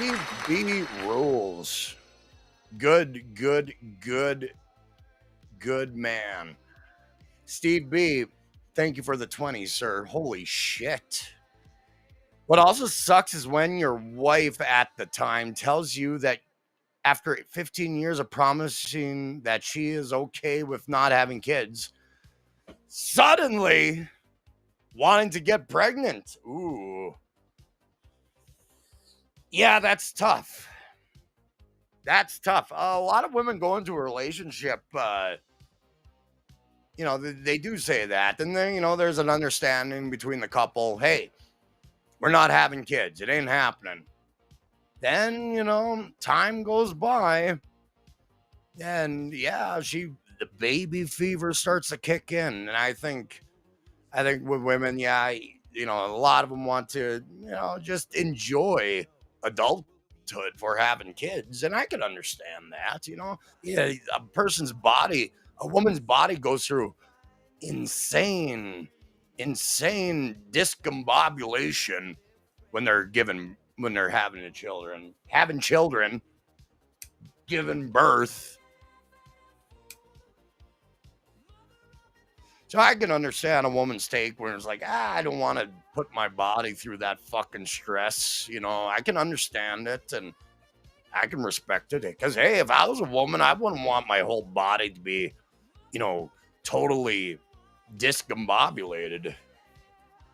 Steve B rules. Good, good, good, good man. Steve B, thank you for the 20, sir. Holy shit. What also sucks is when your wife at the time tells you that after 15 years of promising that she is okay with not having kids, suddenly wanting to get pregnant. Ooh. Yeah, that's tough. That's tough. A lot of women go into a relationship, they do say that. And then, there's an understanding between the couple. Hey, we're not having kids. It ain't happening. Then, time goes by. And yeah, the baby fever starts to kick in. And I think with women, yeah, a lot of them want to, just enjoy adulthood for having kids. And I can understand that, Yeah, a woman's body goes through insane discombobulation when they're having children, giving birth. So I can understand a woman's take where it's like, I don't want to put my body through that fucking stress. I can understand it and I can respect it. Because, hey, if I was a woman, I wouldn't want my whole body to be, totally discombobulated.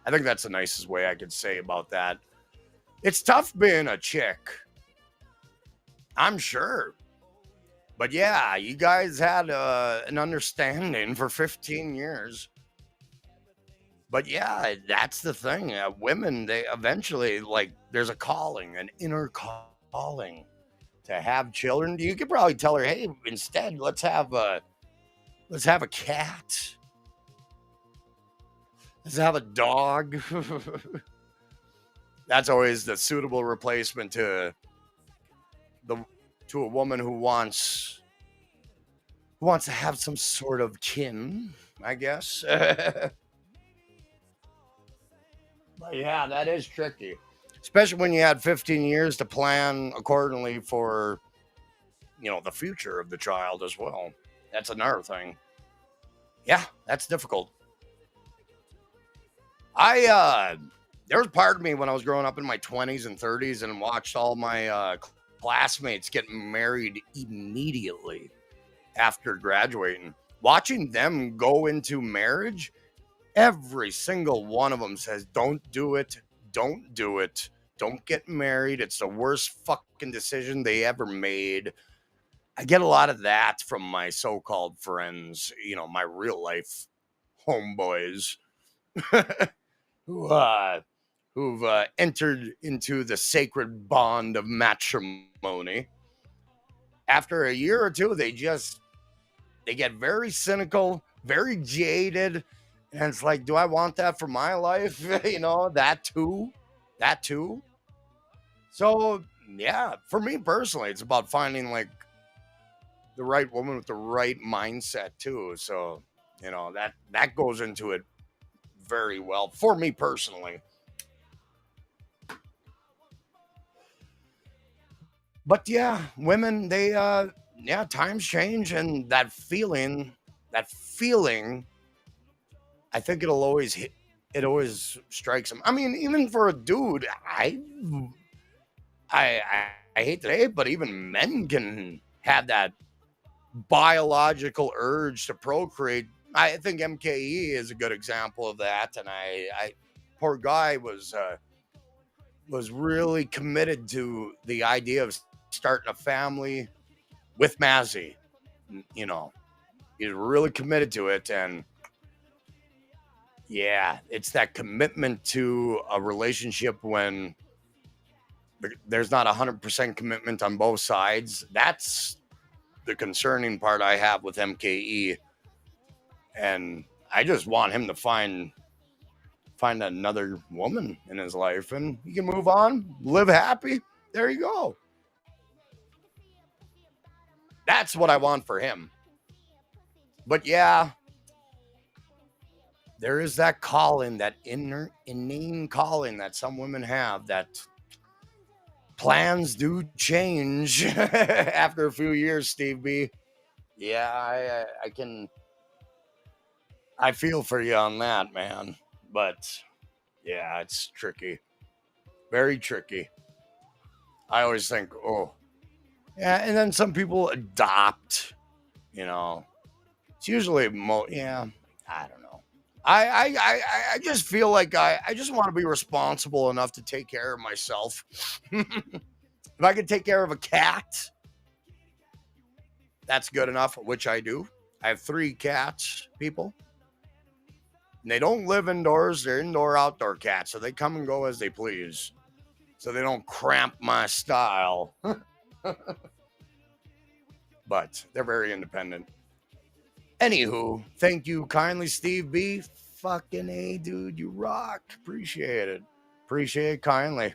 I think that's the nicest way I could say about that. It's tough being a chick, I'm sure. But yeah, you guys had an understanding for 15 years. But yeah, that's the thing. Women, they eventually, there's a calling, an inner calling to have children. You could probably tell her, hey, instead, let's have a cat. Let's have a dog. That's always the suitable replacement to a woman who wants to have some sort of kin, I guess. But yeah, that is tricky, especially when you had 15 years to plan accordingly for, the future of the child as well. That's another thing. Yeah, that's difficult. There was part of me when I was growing up in my 20s and 30s and watched all my classmates get married immediately after graduating. Watching them go into marriage, every single one of them says, don't do it. Don't do it. Don't get married. It's the worst fucking decision they ever made. I get a lot of that from my so-called friends, my real life homeboys who've entered into the sacred bond of matrimony. After a year or two, they get very cynical, very jaded. And it's like, do I want that for my life? That too. So yeah, for me personally, it's about finding the right woman with the right mindset too. So, that goes into it very well for me personally. But yeah, women, they times change, and that feeling, I think it always strikes them. I mean, even for a dude, I hate to say it, but even men can have that biological urge to procreate. I think MKE is a good example of that, and I poor guy was really committed to the idea of starting a family with Mazzy. He's really committed to it, and yeah, it's that commitment to a relationship when there's not 100% commitment on both sides. That's the concerning part I have with MKE, and I just want him to find another woman in his life, and he can move on, live happy. There you go. That's what I want for him. But yeah, there is that calling, that inane calling that some women have, that plans do change after a few years, Steve B. Yeah, I feel for you on that, man. But yeah, it's tricky. Very tricky. I always think, oh, yeah, and then some people adopt, you know. It's usually yeah, I don't know. I just feel like I just want to be responsible enough to take care of myself. If I could take care of a cat, that's good enough, which I do. I have 3 cats, people. And they don't live indoors. They're indoor outdoor cats, so they come and go as they please. So they don't cramp my style. But they're very independent. Anywho, thank you kindly, Steve B. Fucking A, dude, you rock. Appreciate it. Appreciate it kindly.